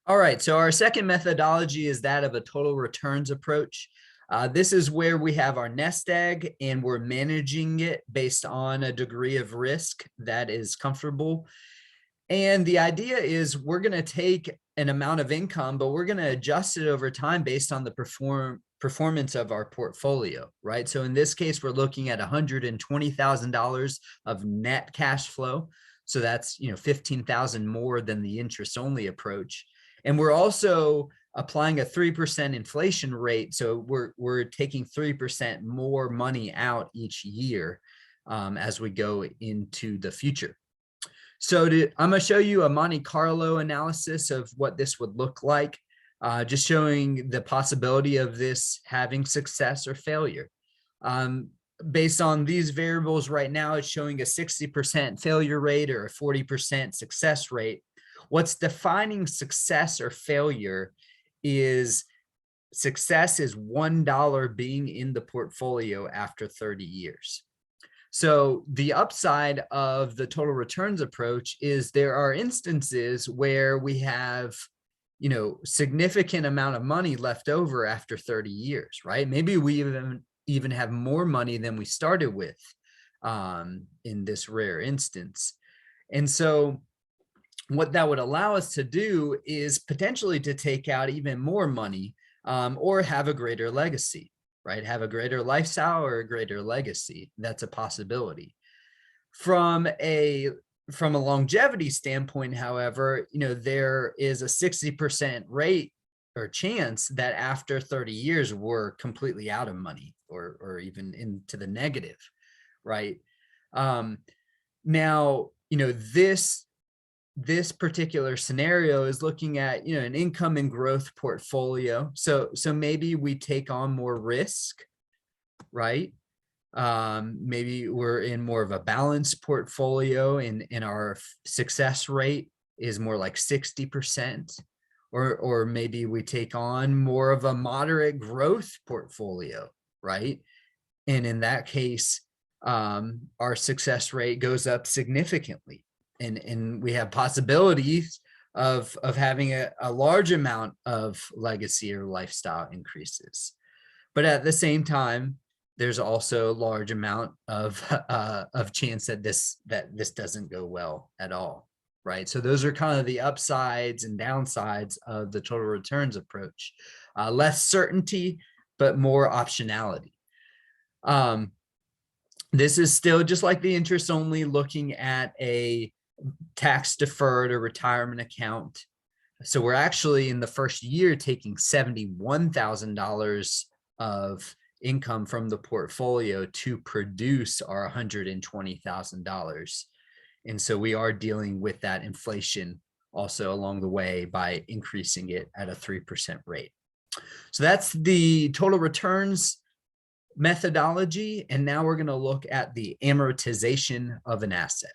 All right, so our second methodology is that of a total returns approach. This is where we have our nest egg and we're managing it based on a degree of risk that is comfortable. And the idea is we're going to take an amount of income, but we're going to adjust it over time based on the performance of our portfolio, right? So in this case, we're looking at $120,000 of net cash flow. So that's, 15,000 more than the interest only approach. And we're also applying a 3% inflation rate. So we're taking 3% more money out each year as we go into the future. So I'm going to show you a Monte Carlo analysis of what this would look like, just showing the possibility of this having success or failure. Based on these variables right now, it's showing a 60% failure rate or a 40% success rate. What's defining success or failure is success is $1 being in the portfolio after 30 years. So the upside of the total returns approach is there are instances where we have, significant amount of money left over after 30 years, right? Maybe we even have more money than we started with in this rare instance. And so what that would allow us to do is potentially to take out even more money or have a greater legacy, right? Have a greater lifestyle or a greater legacy. That's a possibility. From a longevity standpoint, however, there is a 60% rate or chance that after 30 years, we're completely out of money or even into the negative, right? Now, this particular scenario is looking at, an income and growth portfolio. So maybe we take on more risk, right? Maybe we're in more of a balanced portfolio and our success rate is more like 60%, or maybe we take on more of a moderate growth portfolio, right? And in that case, our success rate goes up significantly. And we have possibilities of having a large amount of legacy or lifestyle increases. But at the same time, there's also a large amount of chance that this doesn't go well at all, right? So those are kind of the upsides and downsides of the total returns approach. Less certainty, but more optionality. This is still just like the interest only, looking at a tax deferred or retirement account. So we're actually in the first year taking $71,000 of income from the portfolio to produce our $120,000. And so we are dealing with that inflation also along the way by increasing it at a 3% rate. So that's the total returns methodology. And now we're going to look at the amortization of an asset.